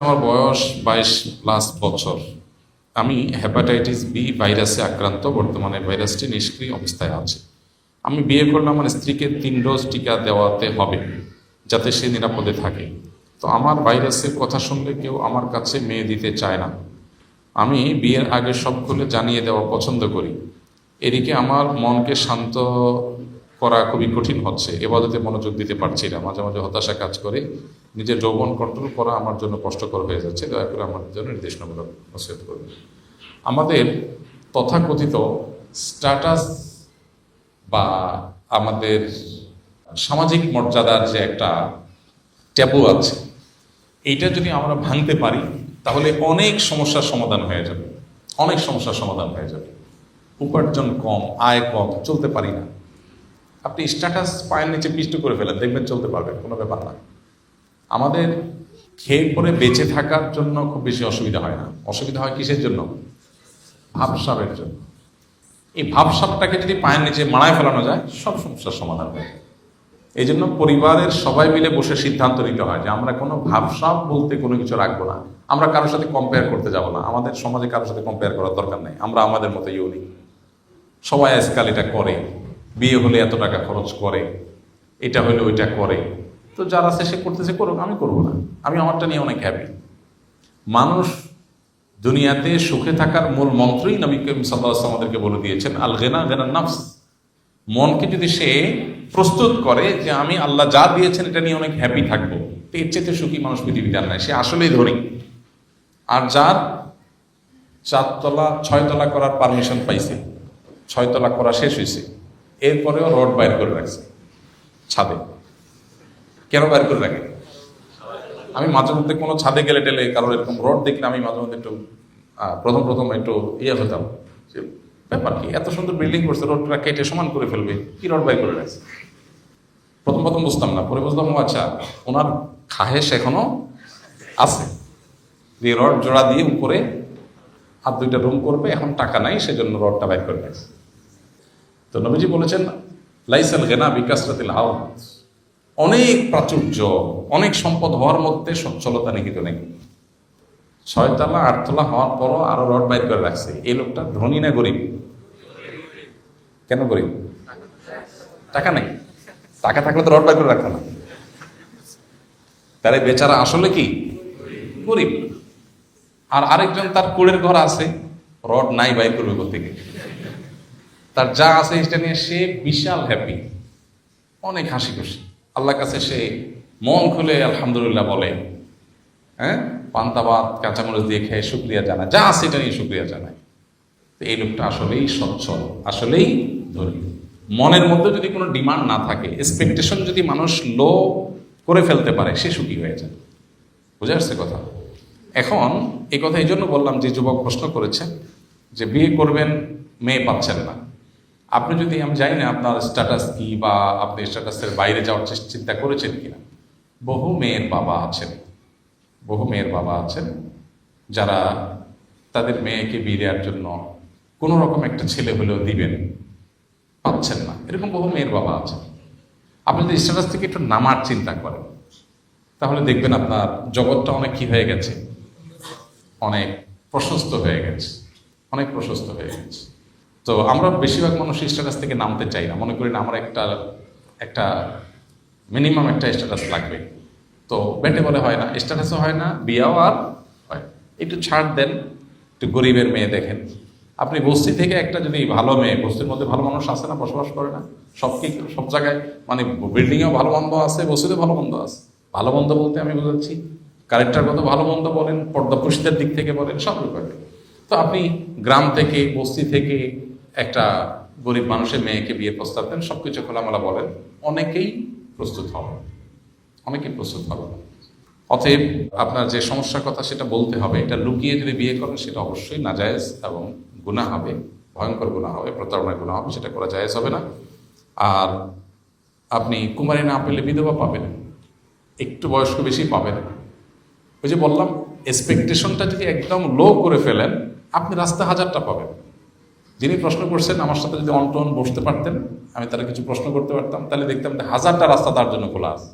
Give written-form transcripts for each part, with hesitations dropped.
আমার বয়স 22+ বছর। আমি হেপাটাইটিস বি ভাইরাসে আক্রান্ত। বর্তমানে ভাইরাসটি নিষ্ক্রিয় অবস্থায় আছে। আমি বিয়ে করলাম, আমার স্ত্রীকে 3 ডোজ টিকা দেওয়াতে হবে যাতে সে নিরাপদে থাকে। তো আমার ভাইরাসের কথা শুনলে কেউ আমার কাছে মেয়ে দিতে চায় না। আমি বিয়ের আগে সব খুলে জানিয়ে দেওয়া পছন্দ করি। এদিকে আমার মনকে শান্ত করা খুবই কঠিন হচ্ছে। এবাদতে মনোযোগ দিতে পারছি না, মাঝে মাঝে হতাশা কাজ করে। নিজের যৌবন কন্ট্রোল করা আমার জন্য কষ্টকর হয়ে যাচ্ছে। দয়া করে আমার জন্য নির্দেশনামূলক নসিহত করবেন। আমাদের তথাকথিত স্ট্যাটাস বা আমাদের সামাজিক মর্যাদার যে একটা ট্যাবু আছে, এইটা যদি আমরা ভাঙতে পারি তাহলে অনেক সমস্যার সমাধান হয়ে যাবে। অনেক সমস্যার সমাধান হয়ে যাবে। উপার্জন কম, আয় কম, চলতে পারি না। আপনি স্ট্যাটাস পায়ের নিচে পিষ্ট করে ফেলেন, দেখবেন চলতে পারবেন, কোনো ব্যাপার না। আমাদের খেয়ে পরে বেঁচে থাকার জন্য খুব বেশি অসুবিধা হয় না। অসুবিধা হয় কিসের জন্য? ভাবসাবের জন্য। এই ভাবসাবটাকে যদি পায়ের নিচে মাড়ায় ফেলানো যায়, সব সমস্যার সমাধান হয়। এই জন্য পরিবারের সবাই মিলে বসে সিদ্ধান্ত নিতে হয় যে আমরা কোনো ভাবসাব বলতে কোনো কিছু রাখবো না। আমরা কারোর সাথে কম্পেয়ার করতে যাব না। আমাদের সমাজে কারোর সাথে কম্পেয়ার করার দরকার নেই। আমরা আমাদের মতো ইউনিক। সবাই আজকাল এটা করে, বিয়ে হলে এত টাকা খরচ করে, এটা হলে ওইটা করে। তো যারা আছে সে করতেছে, করুক, আমি করবো না। আমি আমারটা নিয়ে অনেক হ্যাপি। মানুষ দুনিয়াতে সুখে থাকার মূল মন্ত্রই নবী করিম সাল্লাল্লাহু আলাইহি ওয়াসাল্লাম আমাদেরকে বলে দিয়েছেন, আল গিনা গিনান নাফস। মনকে যদি সে প্রস্তুত করে যে আমি আল্লাহ যা দিয়েছেন এটা নিয়ে অনেক হ্যাপি থাকবো, তো এর চেয়ে সুখী মানুষ পৃথিবীতে আর নাই। সে আসলেই ধনী। আর যার 4 তলা 6 তলা করার পারমিশন পাইছে, 6 তলা করা শেষ হয়েছে, এরপরেও রড বাইর করে রাখছে ছাদে। কেন বাইর করে রাখে? আমি মাঝে মধ্যে কোনো ছাদে গেলে টেলে কারোর এরকম রড দেখলে আমি মাঝে মধ্যে একটু প্রথম প্রথম একটু হতাম যে ব্যাপার কি, এত সুন্দর বিল্ডিং করছে, রোডটা কেটে সমান করে ফেলবে, কি রড বাইর করে রাখছে। প্রথম প্রথম বুঝতাম না, পরে বুঝলাম আচ্ছা ওনার খাহেশ এখনো আছে, যে রড জোড়া দিয়ে উপরে আর 2টা রুম করবে, এখন টাকা নাই, সেজন্য রডটা বাইর করে রাখছে। তো নবীজি বলেছেন, লাইসাল গিনা বিকাসরাতিল হাওত। অনেক প্রাচুর্য, অনেক সম্পদ হওয়ার মধ্যে সচ্ছলতা নিহিত নেই। 6 তলা 8 তলা হওয়ার পরও আরো রড বাইর করে রাখছে। এই লোকটা ধনী না গরিব? কেন গরিব? টাকা নেই। টাকা থাকলে তো রড বাইর করে রাখতো না। তাহলে বেচারা আসলে কি গরিব। আর আরেকজন তার কুড়ের ঘর আছে, রড নাই, বাইর করবে কোত্থেকে? তার যা আছে সেটা নিয়ে সে বিশাল হ্যাপি, অনেক হাসি খুশি। আল্লাহর কাছে সে মন খুলে আলহামদুলিল্লাহ বলে, হ্যাঁ, পান্তা ভাত কাঁচামরিচ দিয়ে খেয়ে শুকরিয়া জানায়, যা আছে এটা নিয়ে শুকরিয়া জানায়। তো এই লোকটা আসলেই সচ্ছল, আসলেই ধনী। মনের মধ্যে যদি কোনো ডিমান্ড না থাকে, এক্সপেকটেশন যদি মানুষ লো করে ফেলতে পারে, সে সুখী হয়ে যায়। বুঝে আসছে কথা? এখন এই কথা এই জন্য বললাম যে যুবক প্রশ্ন করেছে যে বিয়ে করবেন, মেয়ে পাচ্ছেন না। আপনি যদি, আমি জানি না আপনার স্ট্যাটাস কি বা আপনি স্ট্যাটাসের বাইরে যাওয়ার চিন্তা করেছেন কিনা। বহু মেয়ের বাবা আছেন, বহু মেয়ের বাবা আছেন যারা তাদের মেয়েকে বিয়ে দেওয়ার জন্য কোনো রকম একটা ছেলে হলেও দিবেন, পাচ্ছেন না। এরকম বহু মেয়ের বাবা আছেন। আপনি যদি স্ট্যাটাস থেকে একটু নামার চিন্তা করেন, তাহলে দেখবেন আপনার জগৎটা অনেক কি হয়ে গেছে, অনেক প্রশস্ত হয়ে গেছে, অনেক প্রশস্ত হয়ে গেছে। তো আমরা বেশিরভাগ মানুষ স্ট্যাটাস থেকে নামতে চাই না, মনে করি না আমার একটা মিনিমাম একটা স্ট্যাটাস লাগবে। তো বেটে বলে হয় না, স্ট্যাটাসও হয় না, বিয়াও আর হয়। একটু ছাড় দেন, একটু গরিবের মেয়ে দেখেন। আপনি বস্তি থেকে একটা যদি ভালো মেয়ে, বস্তির মধ্যে ভালো মানুষ আছে না, বসবাস করে না? সব জায়গায়, মানে বিল্ডিংয়েও ভালো মন্দ আছে, বস্তিতে ভালো মন্দ আছে। ভালো মন্দ বলতে আমি বোঝাচ্ছি ক্যারেক্টারগত ভালো মন্দ বলেন, পর্দাপুষ্টের দিক থেকে বলেন, সব ব্যাপারে। তো আপনি গ্রাম থেকে, বস্তি থেকে একটা গরিব মানুষের মেয়েকে বিয়ের প্রস্তাব দেন, সবকিছু খোলামেলা বলেন, অনেকেই প্রস্তুত হবে, অনেকেই প্রস্তুত হবে। অতএব আপনার যে সমস্যার কথা সেটা বলতে হবে। এটা লুকিয়ে যদি বিয়ে করেন সেটা অবশ্যই নাজায়েজ এবং গুনাহ হবে, ভয়ঙ্কর গুনাহ হবে, প্রতারণার গুনাহ হবে, সেটা করা জায়েজ হবে না। আর আপনি কুমারী না পেলে বিধবা পাবেন, একটু বয়স্ক বেশি পাবেন। ওই যে বললাম, এক্সপেকটেশনটা যদি একদম লো করে ফেলেন, আপনি রাস্তা 1000টা পাবেন। যিনি প্রশ্ন করছেন, আমার সাথে যদি অন বসতে পারতেন, আমি তারা কিছু প্রশ্ন করতে পারতাম, তাহলে দেখতাম যে 1000টা রাস্তা তার জন্য খোলা আছে।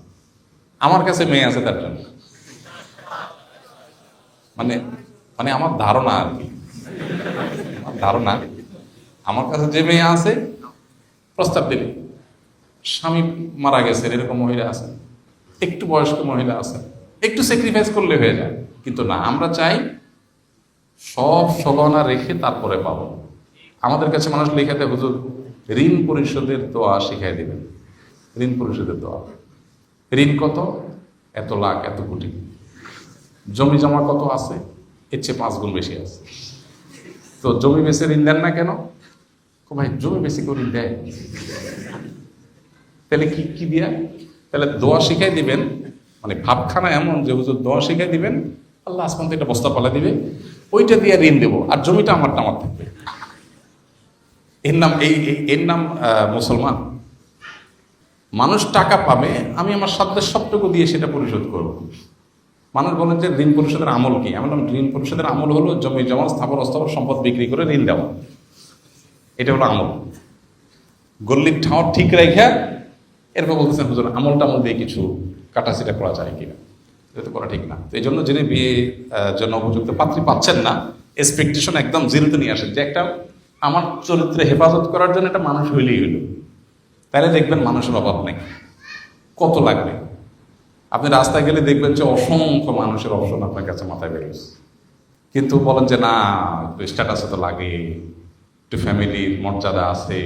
আমার কাছে মেয়ে আছে তার জন্য। মানে মানে আমার ধারণা আর কি, আমার ধারণা, আমার কাছে যে মেয়ে আছে প্রস্তাব দেবে, স্বামী মারা গেছেন এরকম মহিলা আছেন, একটু বয়স্ক মহিলা আছেন, একটু স্যাক্রিফাইস করলে হয়ে যায়। কিন্তু না, আমরা চাই সব সগনা রেখে তারপরে পাবো। আমাদের কাছে মানুষ লেখা দেয়, হুজুর ঋণ পরিশোধের দোয়া শিখাই দেবেন। ঋণ পরিশোধের দোয়া, ঋণ কত? এত লাখ, এত কোটি। জমি জমা কত আছে? এর চেয়ে 5 গুণ বেশি আছে। তো জমি বেচে ঋণ দেন না কেন? ভাই জমি বেশি করে ঋণ দেয়, তাহলে কি কি দিয়া? তাহলে দোয়া শিখাই দিবেন, মানে ভাবখানা এমন যে হুজুর দোয়া শিখাই দিবেন, আল্লাহ আসমান থেকে একটা বস্তা পালা দিবে, ওইটা দিয়ে ঋণ দেবো, আর জমিটা আমার থাকবে। এর নাম এর নাম মুসলমান। মানুষ টাকা পাবে, আমি আমার সাধ্যের সবটুকু দিয়ে সেটা পরিশোধ করব। মানুষ বলেন যে ঋণ পরিশোধের আমল কি? আমি বললাম ঋণ পরিশোধের আমল হলো জমি জমা স্থাবর অস্থাবর সম্পদ বিক্রি করে ঋণ দেওয়া, এটা হলো আমল। গল্লির ঠাঁও ঠিক রেখে এরপর বলতেছেন হুজুর আমল টামল দিয়ে কিছু কাটাছিটা করা যায় কিনা, এটা তো করা ঠিক না। তো এই জন্য যিনি বিয়ে জন্য উপযুক্ত পাত্রী পাচ্ছেন না, এক্সপেকটেশন একদম জিরোতে নিয়ে আসেন, যে একটা আমার চরিত্রে হেফাজত করার জন্য একটা মানুষ হইলেই হইল। তাহলে দেখবেন মানুষের অভাব নেই, কত লাগবে। আপনি রাস্তায় গেলে দেখবেন যে অসংখ্য মানুষের অপশন আপনার কাছে মাথায় বেরোচ্ছে, কিন্তু বলেন যে না একটু স্ট্যাটাসে তো লাগে, একটু ফ্যামিলির মর্যাদা আছে,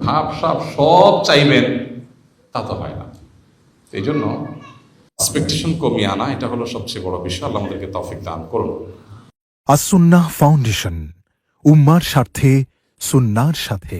ভাব সাব সব চাইবেন, তা তো হয় না। এই জন্য এক্সপেকটেশন কমিয়ে আনা, এটা হলো সবচেয়ে বড় বিষয়। আল্লাহ আমাদেরকে তৌফিক দান করুন। আসুন্নাহ ফাউন্ডেশন, উম্মার স্বার্থে সুন্নাহর সাথে।